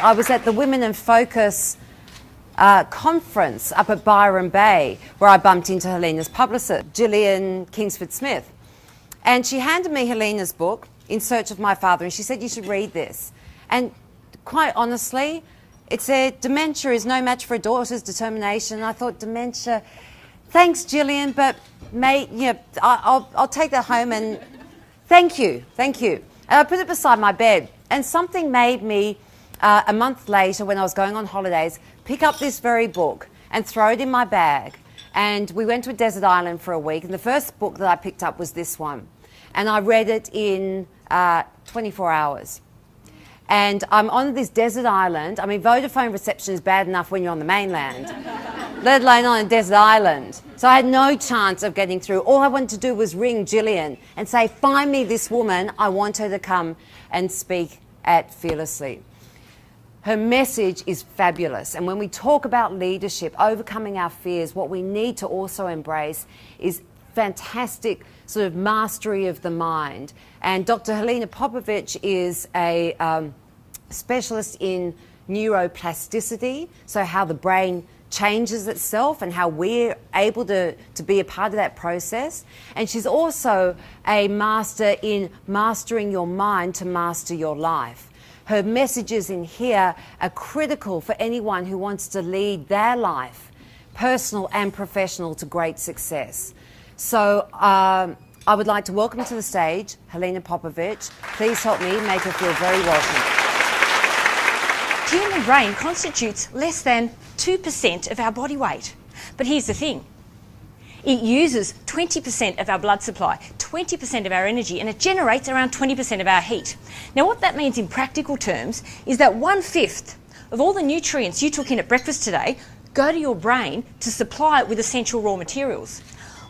I was at the Women in Focus conference up at Byron Bay, where I bumped into Helena's publicist, Gillian Kingsford-Smith. And she handed me Helena's book, In Search of My Father, and she said, you should read this. And quite honestly, it said, dementia is no match for a daughter's determination. And I thought, dementia, thanks, Gillian, but mate, you know, I'll take that home and thank you. And I put it beside my bed. And something made me, a month later, when I was going on holidays, pick up this very book and throw it in my bag. And we went to a desert island for a week. And the first book that I picked up was this one. And I read it in 24 hours. And I'm on this desert island. I mean, Vodafone reception is bad enough when you're on the mainland, let alone on a desert island. So I had no chance of getting through. All I wanted to do was ring Gillian and say, find me this woman. I want her to come and speak at Fearlessly. Her message is fabulous. And when we talk about leadership, overcoming our fears, what we need to also embrace is fantastic sort of mastery of the mind. And Dr. Helena Popovich is a specialist in neuroplasticity, so how the brain changes itself and how we're able to be a part of that process. And she's also a master in mastering your mind to master your life. Her messages in here are critical for anyone who wants to lead their life, personal and professional, to great success. So I would like to welcome to the stage Helena Popovich. Please help me make her feel very welcome. The human brain constitutes less than 2% of our body weight. But here's the thing. It uses 20% of our blood supply, 20% of our energy, and it generates around 20% of our heat. Now, what that means in practical terms is that 1/5 of all the nutrients you took in at breakfast today go to your brain to supply it with essential raw materials.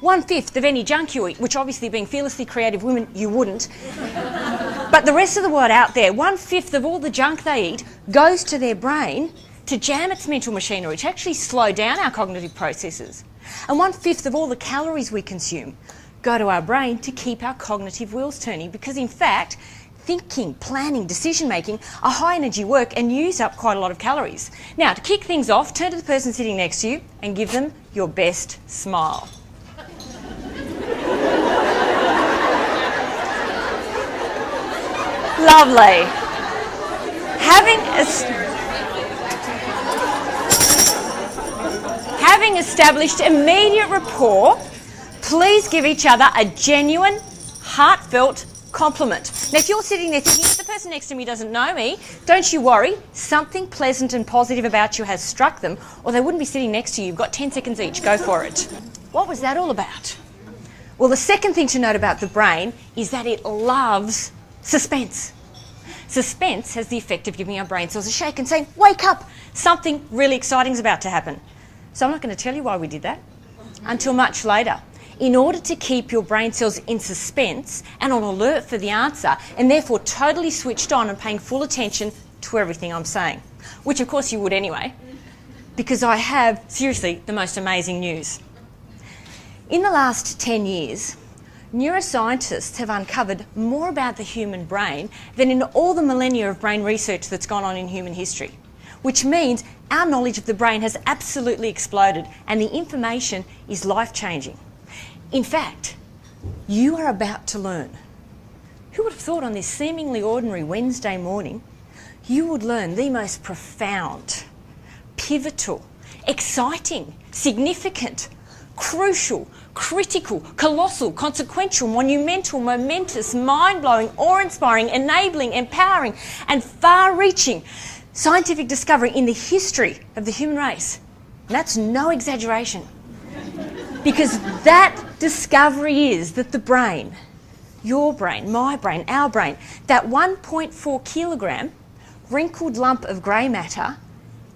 1/5 of any junk you eat, which obviously, being fearlessly creative women, you wouldn't. But the rest of the world out there, 1/5 of all the junk they eat goes to their brain to jam its mental machinery, to actually slow down our cognitive processes. And 1/5 of all the calories we consume go to our brain to keep our cognitive wheels turning, because in fact, thinking, planning, decision-making are high-energy work and use up quite a lot of calories. Now, to kick things off, turn to the person sitting next to you and give them your best smile. Lovely. Having established immediate rapport, please give each other a genuine, heartfelt compliment. Now, if you're sitting there thinking that the person next to me doesn't know me, don't you worry. Something pleasant and positive about you has struck them, or they wouldn't be sitting next to you. You've got 10 seconds each. Go for it. What was that all about? Well, the second thing to note about the brain is that it loves suspense. Suspense has the effect of giving our brain cells a shake and saying, wake up, something really exciting is about to happen. So I'm not going to tell you why we did that until much later. In order to keep your brain cells in suspense and on alert for the answer, and therefore totally switched on and paying full attention to everything I'm saying, which of course you would anyway, because I have, seriously, the most amazing news. In the last 10 years, neuroscientists have uncovered more about the human brain than in all the millennia of brain research that's gone on in human history, which means our knowledge of the brain has absolutely exploded and the information is life-changing. In fact, you are about to learn. Who would have thought on this seemingly ordinary Wednesday morning, you would learn the most profound, pivotal, exciting, significant, crucial, critical, colossal, consequential, monumental, momentous, mind-blowing, awe-inspiring, enabling, empowering, and far-reaching scientific discovery in the history of the human race. And that's no exaggeration. Because that discovery is that the brain, your brain, my brain, our brain, that 1.4 kilogram wrinkled lump of grey matter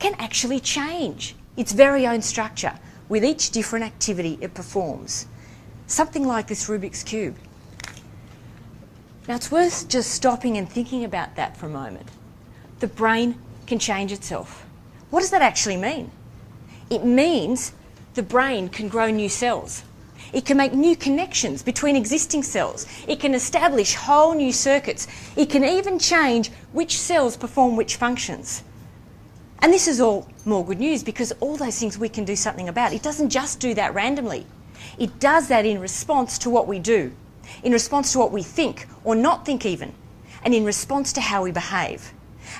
can actually change its very own structure with each different activity it performs. Something like this Rubik's Cube. Now, it's worth just stopping and thinking about that for a moment. The brain can change itself. What does that actually mean? It means the brain can grow new cells. It can make new connections between existing cells. It can establish whole new circuits. It can even change which cells perform which functions. And this is all more good news because all those things we can do something about. It doesn't just do that randomly. It does that in response to what we do, in response to what we think or not think even, and in response to how we behave.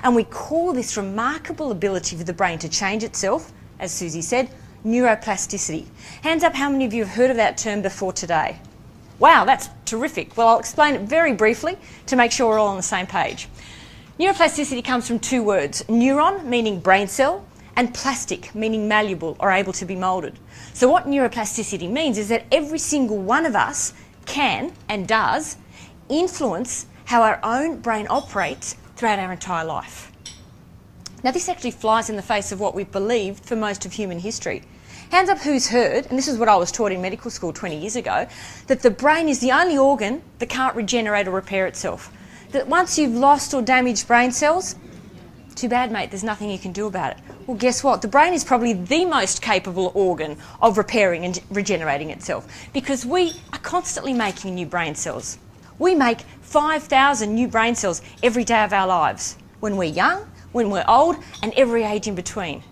And we call this remarkable ability for the brain to change itself, as Susie said, neuroplasticity. Hands up how many of you have heard of that term before today? Wow, that's terrific. Well, I'll explain it very briefly to make sure we're all on the same page. Neuroplasticity comes from two words, neuron, meaning brain cell, and plastic, meaning malleable or able to be moulded. So what neuroplasticity means is that every single one of us can and does influence how our own brain operates throughout our entire life. Now this actually flies in the face of what we've believed for most of human history. Hands up who's heard, and this is what I was taught in medical school 20 years ago, that the brain is the only organ that can't regenerate or repair itself. That once you've lost or damaged brain cells, too bad mate, there's nothing you can do about it. Well guess what, the brain is probably the most capable organ of repairing and regenerating itself because we are constantly making new brain cells. We make 5,000 new brain cells every day of our lives, when we're young, when we're old, and every age in between.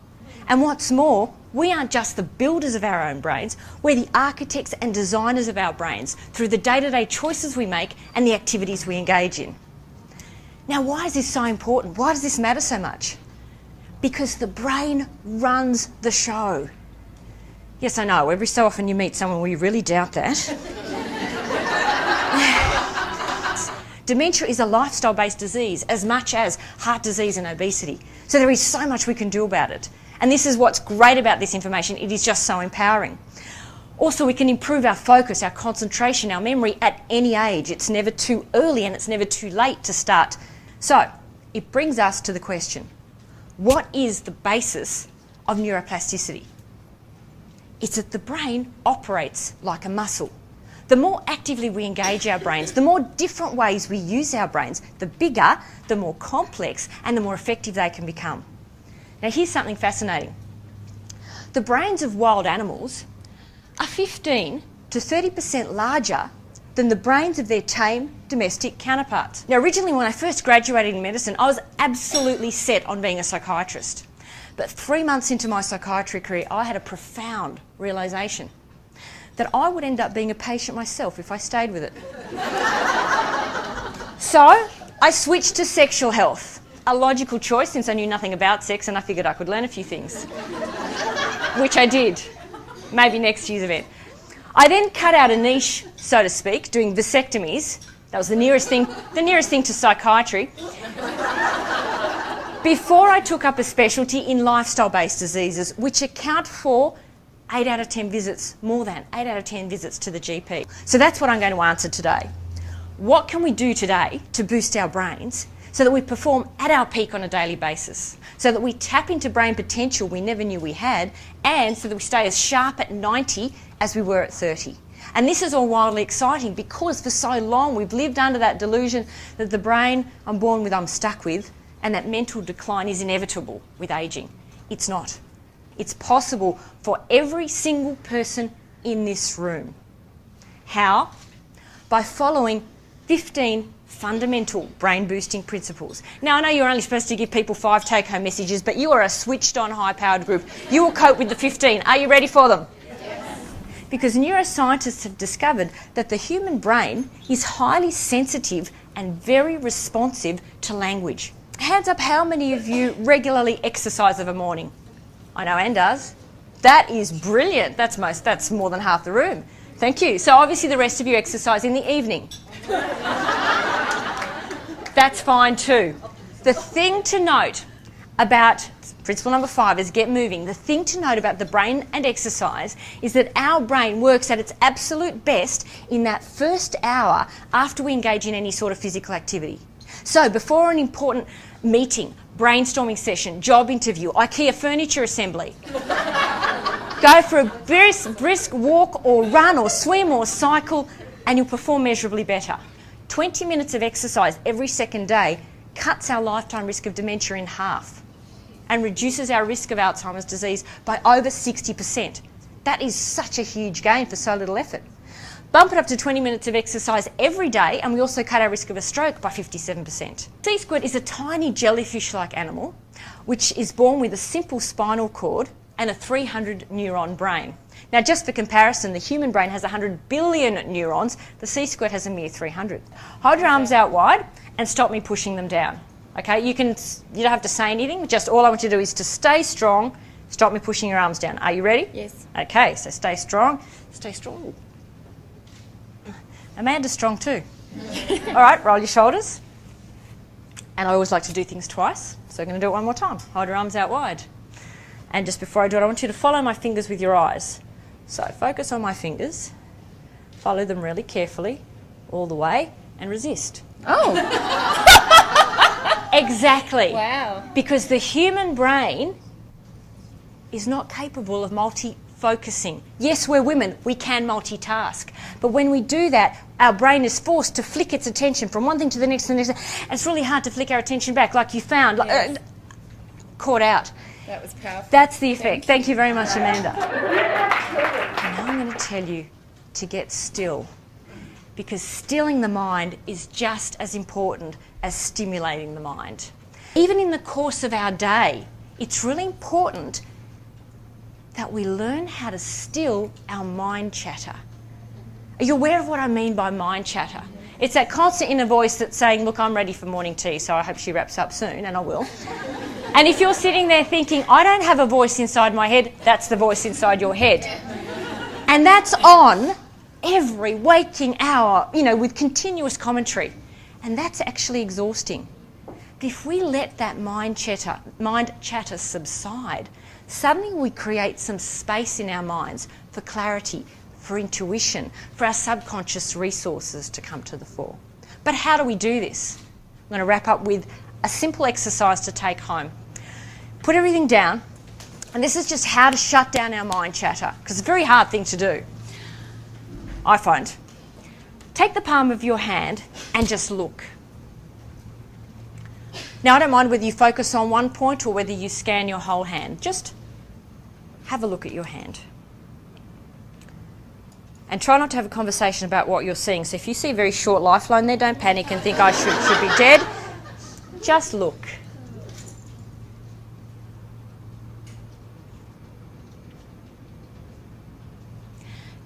And what's more, we aren't just the builders of our own brains, we're the architects and designers of our brains through the day-to-day choices we make and the activities we engage in. Now, why is this so important? Why does this matter so much? Because the brain runs the show. Yes, I know, every so often you meet someone where you really doubt that. Dementia is a lifestyle-based disease as much as heart disease and obesity. So there is so much we can do about it. And this is what's great about this information. It is just so empowering. Also, we can improve our focus, our concentration, our memory at any age. It's never too early and it's never too late to start. So it brings us to the question, what is the basis of neuroplasticity? It's that the brain operates like a muscle. The more actively we engage our brains, the more different ways we use our brains, the bigger, the more complex, and the more effective they can become. Now here's something fascinating. The brains of wild animals are 15 to 30% larger than the brains of their tame domestic counterparts. Now originally when I first graduated in medicine, I was absolutely set on being a psychiatrist. But 3 months into my psychiatry career, I had a profound realisation that I would end up being a patient myself if I stayed with it. So I switched to sexual health, a logical choice since I knew nothing about sex and I figured I could learn a few things, which I did, maybe next year's event. I then cut out a niche, so to speak, doing vasectomies. That was the nearest thing to psychiatry. Before I took up a specialty in lifestyle-based diseases, which account for 8 out of 10 visits, more than 8 out of 10 visits to the GP. So that's what I'm going to answer today. What can we do today to boost our brains so that we perform at our peak on a daily basis, so that we tap into brain potential we never knew we had, and so that we stay as sharp at 90 as we were at 30. And this is all wildly exciting because for so long we've lived under that delusion that the brain I'm born with, I'm stuck with, and that mental decline is inevitable with ageing. It's not. It's possible for every single person in this room. How? By following 15 fundamental brain boosting principles. Now I know you're only supposed to give people 5 take-home messages, but you are a switched on high-powered group. You will cope with the 15. Are you ready for them? Yes. Because neuroscientists have discovered that the human brain is highly sensitive and very responsive to language. Hands up how many of you regularly exercise of a morning? I know Anne does. That is brilliant. That's more than half the room. Thank you. So obviously the rest of you exercise in the evening. That's fine too. The thing to note about principle number 5 is get moving. The thing to note about the brain and exercise is that our brain works at its absolute best in that first hour after we engage in any sort of physical activity. So before an important meeting, brainstorming session, job interview, IKEA furniture assembly, go for a brisk walk or run or swim or cycle and you'll perform measurably better. 20 minutes of exercise every second day cuts our lifetime risk of dementia in half and reduces our risk of Alzheimer's disease by over 60%. That is such a huge gain for so little effort. Bump it up to 20 minutes of exercise every day and we also cut our risk of a stroke by 57%. Sea squid is a tiny jellyfish-like animal which is born with a simple spinal cord and a 300 neuron brain. Now, just for comparison, the human brain has 100 billion neurons. The C squared has a mere 300. Hold your arms out wide and stop me pushing them down. Okay, you don't have to say anything. Just all I want you to do is to stay strong. Stop me pushing your arms down. Are you ready? Yes. Okay, so stay strong. Stay strong. Amanda's strong too. All right, roll your shoulders. And I always like to do things twice, so I'm going to do it one more time. Hold your arms out wide. And just before I do it, I want you to follow my fingers with your eyes. So focus on my fingers, follow them really carefully, all the way, and resist. Oh! Exactly. Wow. Because the human brain is not capable of multi-focusing. Yes, we're women, we can multitask. But when we do that, our brain is forced to flick its attention from one thing to the next and the next. And it's really hard to flick our attention back, like you found. Yes. Caught out. That was powerful. That's the effect. Thank you very much, Amanda. Now I'm going to tell you to get still, because stilling the mind is just as important as stimulating the mind. Even in the course of our day, it's really important that we learn how to still our mind chatter. Are you aware of what I mean by mind chatter? It's that constant inner voice that's saying, look, I'm ready for morning tea, so I hope she wraps up soon, and I will. And if you're sitting there thinking, I don't have a voice inside my head, that's the voice inside your head. And that's on every waking hour, with continuous commentary. And that's actually exhausting. But if we let that mind chatter subside, suddenly we create some space in our minds for clarity, for intuition, for our subconscious resources to come to the fore. But how do we do this? I'm going to wrap up with a simple exercise to take home. Put everything down, and this is just how to shut down our mind chatter, because it's a very hard thing to do, I find. Take the palm of your hand and just look. Now, I don't mind whether you focus on one point or whether you scan your whole hand. Just have a look at your hand. And try not to have a conversation about what you're seeing. So if you see a very short lifeline there, don't panic and think I should be dead. Just look.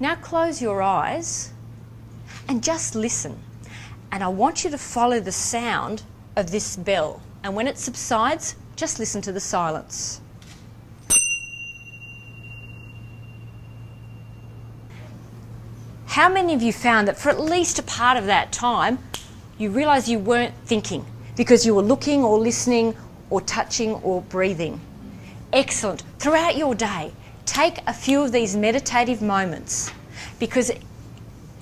Now close your eyes and just listen. And I want you to follow the sound of this bell. And when it subsides, just listen to the silence. How many of you found that for at least a part of that time, you realised you weren't thinking because you were looking or listening or touching or breathing? Excellent. Throughout your day, take a few of these meditative moments, because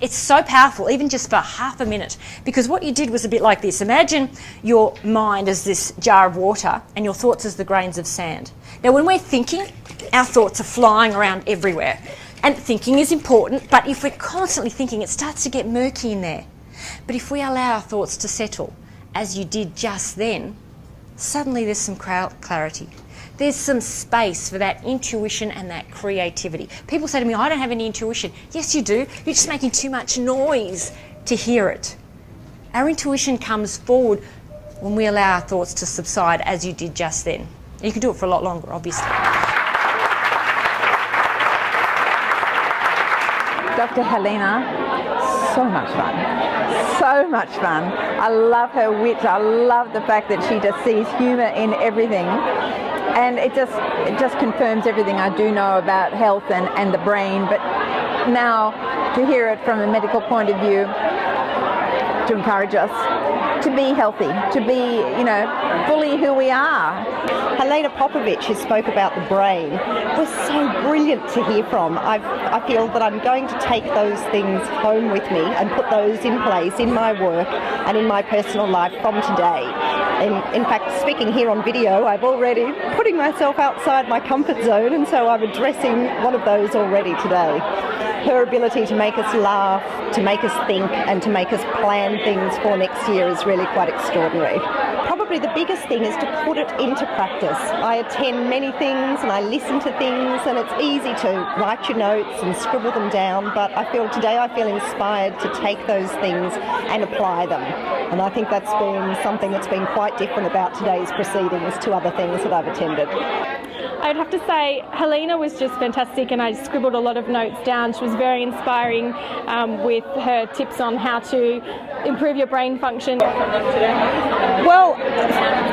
it's so powerful, even just for half a minute. Because what you did was a bit like this. Imagine your mind as this jar of water and your thoughts as the grains of sand. Now, when we're thinking, our thoughts are flying around everywhere. And thinking is important, but if we're constantly thinking, it starts to get murky in there. But if we allow our thoughts to settle, as you did just then, suddenly there's some clarity. There's some space for that intuition and that creativity. People say to me, I don't have any intuition. Yes, you do. You're just making too much noise to hear it. Our intuition comes forward when we allow our thoughts to subside, as you did just then. And you can do it for a lot longer, obviously. Dr. Helena, so much fun. So much fun. I love her wit. I love the fact that she just sees humour in everything. And it just confirms everything I do know about health and the brain. But now to hear it from a medical point of view, to encourage us to be healthy, to be, fully who we are. Helena Popovich, who spoke about the brain, was so brilliant to hear from. I feel that I'm going to take those things home with me and put those in place in my work and in my personal life from today. In fact, speaking here on video, I'm already putting myself outside my comfort zone, and so I'm addressing one of those already today. Her ability to make us laugh, to make us think, and to make us plan things for next year is really quite extraordinary. Probably probably the biggest thing is to put it into practice. I attend many things and I listen to things, and it's easy to write your notes and scribble them down, but I feel inspired to take those things and apply them. And I think that's been something that's been quite different about today's proceedings to other things that I've attended. I'd have to say Helena was just fantastic, and I scribbled a lot of notes down. She was very inspiring with her tips on how to improve your brain function. Well,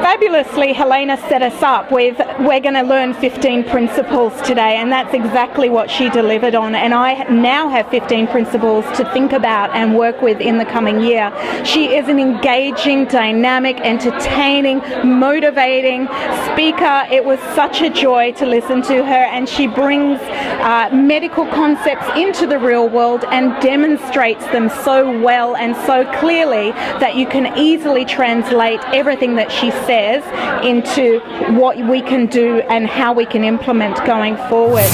fabulously, Helena set us up with, we're going to learn 15 principles today, and that's exactly what she delivered on. And I now have 15 principles to think about and work with in the coming year. She is an engaging, dynamic, entertaining, motivating speaker. It was such a joy to listen to her, and she brings medical concepts into the real world and demonstrates them so well and so clearly that you can easily translate everything that she says into what we can do and how we can implement going forward.